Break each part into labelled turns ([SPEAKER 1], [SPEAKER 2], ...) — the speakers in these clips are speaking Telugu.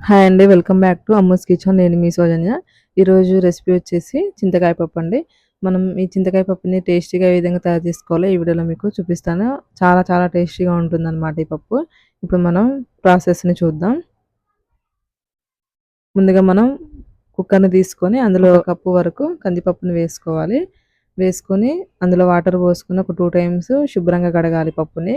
[SPEAKER 1] హాయ్ అండి. Welcome back to Ammu's kitchen. నేను మీ సౌజన్య. ఈరోజు రెసిపీ వచ్చేసి చింతకాయ పప్పు అండి. మనం ఈ చింతకాయ పప్పుని టేస్టీగా ఏ విధంగా తయారు చేసుకోవాలో ఈ వీడియోలో మీకు చూపిస్తాను. చాలా చాలా టేస్టీగా ఉంటుందన్నమాట ఈ పప్పు. ఇప్పుడు మనం ప్రాసెస్‌ని చూద్దాం. ముందుగా మనం కుక్కర్‌ని తీసుకొని అందులో ఒక కప్పు వరకు కందిపప్పుని వేసుకోవాలి. వేసుకొని అందులో వాటర్ పోసుకొని ఒక 2 టైమ్స్ శుభ్రంగా కడగాలి పప్పుని.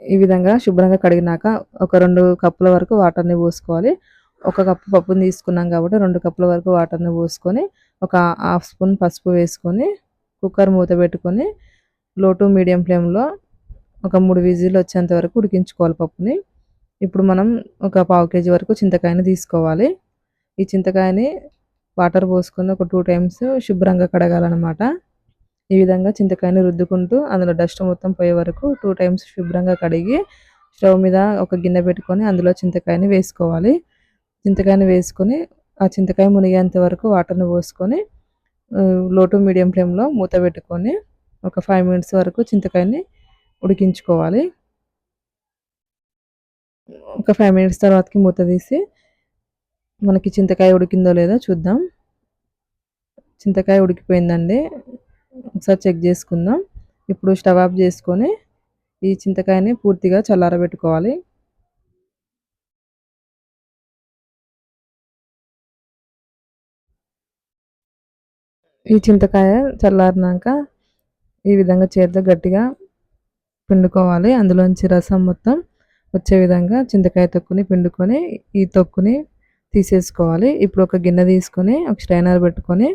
[SPEAKER 1] ఈ విధంగా శుభ్రంగా కడిగినాక ఒక 2 కప్పుల వరకు వాటర్‌ని పోసుకోవాలి. ఒక కప్పు పప్పుని తీసుకున్నాం కాబట్టి 2 కప్పుల వరకు వాటర్‌ని పోసుకొని, ఒక హాఫ్ స్పూన్ పసుపు వేసుకొని, కుక్కర్ మూత పెట్టుకొని లో టు మీడియం ఫ్లేమ్‌లో ఒక 3 విజిల్లు వచ్చేంత వరకు ఉడికించుకోవాలి పప్పుని. ఇప్పుడు మనం ఒక పావు కేజీ వరకు చింతకాయని తీసుకోవాలి. ఈ చింతకాయని వాటర్ పోసుకొని ఒక 2 టైమ్స్ శుభ్రంగా కడగాలనమాట. ఈ విధంగా చింతకాయని రుద్దుకుంటూ అందులో డస్ట్ మొత్తం పోయే వరకు 2 టైమ్స్ శుభ్రంగా కడిగి స్టవ్ మీద ఒక గిన్నె పెట్టుకొని అందులో చింతకాయని వేసుకోవాలి. చింతకాయని వేసుకొని ఆ చింతకాయ మునిగేంత వరకు వాటర్‌ని పోసుకొని లో టు మీడియం ఫ్లేమ్‌లో మూత పెట్టుకొని ఒక 5 మినిట్స్ వరకు చింతకాయని ఉడికించుకోవాలి. ఒక 5 మినిట్స్ తర్వాతకి మూత తీసి మనకి చింతకాయ ఉడికిందో లేదో చూద్దాం. చింతకాయ ఉడికిపోయిందండి. ఒకసారి చెక్ చేసుకుందాం. ఇప్పుడు స్టవ్ ఆఫ్ చేసుకొని ఈ చింతకాయని పూర్తిగా చల్లారబెట్టుకోవాలి. ఈ చింతకాయ చల్లారినాక ఈ విధంగా చేతితో గట్టిగా పిండుకోవాలి. అందులోంచి రసం మొత్తం వచ్చే విధంగా చింతకాయ తొక్కుని పిండుకొని ఈ తొక్కుని తీసేసుకోవాలి. ఇప్పుడు ఒక గిన్నె తీసుకొని ఒక స్ట్రైనర్ పెట్టుకొని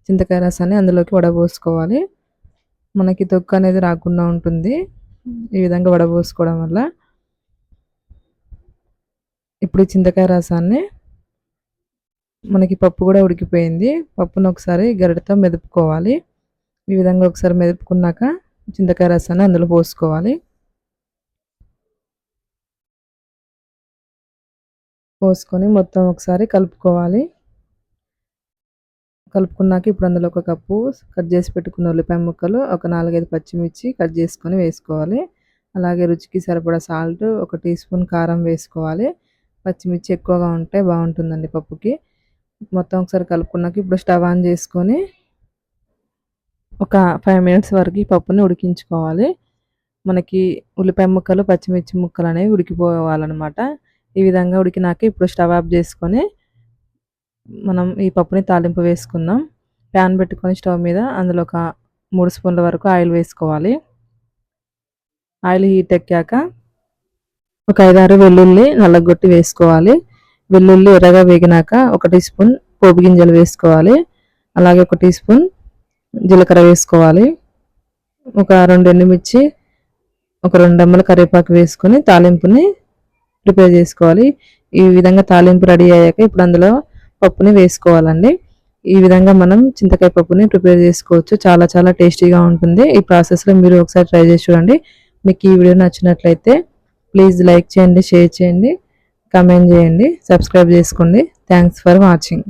[SPEAKER 1] చింతకాయ రసాన్ని అందులోకి వడబోసుకోవాలి. మనకి తొక్కు అనేది రాకుండా ఉంటుంది ఈ విధంగా వడబోసుకోవడం వల్ల. ఇప్పుడు ఈ చింతకాయ రసాన్ని మనకి పప్పు కూడా ఉడికిపోయింది. పప్పును ఒకసారి గరిటెతో మెదుపుకోవాలి. ఈ విధంగా ఒకసారి మెదుపుకున్నాక చింతకాయ రసాన్ని అందులో పోసుకోవాలి. పోసుకొని మొత్తం ఒకసారి కలుపుకోవాలి. కలుపుకున్నాక ఇప్పుడు అందులో ఒక కప్పు కట్ చేసి పెట్టుకున్న ఉల్లిపాయ ముక్కలు, ఒక 4, 5 పచ్చిమిర్చి కట్ చేసుకొని వేసుకోవాలి. అలాగే రుచికి సరిపడా సాల్ట్, ఒక టీ స్పూన్ కారం వేసుకోవాలి. పచ్చిమిర్చి ఎక్కువగా ఉంటే బాగుంటుందండి పప్పుకి. మొత్తం ఒకసారి కలుపుకున్నాక ఇప్పుడు స్టవ్ ఆన్ చేసుకొని ఒక 5 మినిట్స్ వరకు ఈ పప్పుని ఉడికించుకోవాలి. మనకి ఉల్లిపాయ ముక్కలు, పచ్చిమిర్చి ముక్కలు అనేవి ఉడికిపోవాలన్నమాట. ఈ విధంగా ఉడికినాక ఇప్పుడు స్టవ్ ఆఫ్ చేసుకొని మనం ఈ పప్పుని తాలింపు వేసుకుందాం. ప్యాన్ పెట్టుకొని స్టవ్ మీద అందులో ఒక 3 స్పూన్ల వరకు ఆయిల్ వేసుకోవాలి. ఆయిల్ హీట్ ఎక్కాక ఒక 5, 6 వెల్లుల్లి నల్లగొట్టి వేసుకోవాలి. వెల్లుల్లి ఎర్రగా వేగినాక ఒక టీ స్పూన్ పోపు గింజలు వేసుకోవాలి. అలాగే ఒక టీ స్పూన్ జీలకర్ర వేసుకోవాలి. ఒక 2 ఎండుమిర్చి, ఒక 2 రెమ్మల కరివేపాకు వేసుకొని తాలింపుని ప్రిపేర్ చేసుకోవాలి. ఈ విధంగా తాలింపు రెడీ అయ్యాక ఇప్పుడు అందులో పప్పుని వేసుకోవాలండి. ఈ విధంగా మనం చింతకాయ పప్పుని ప్రిపేర్ చేసుకోవచ్చు. చాలా చాలా టేస్టీగా ఉంటుంది. ఈ ప్రాసెస్లో మీరు ఒకసారి ట్రై చేసి చూడండి. మీకు ఈ వీడియో నచ్చినట్లయితే ప్లీజ్ లైక్ చేయండి, షేర్ చేయండి, కామెంట్ చేయండి, సబ్స్క్రైబ్ చేసుకోండి. Thanks for watching.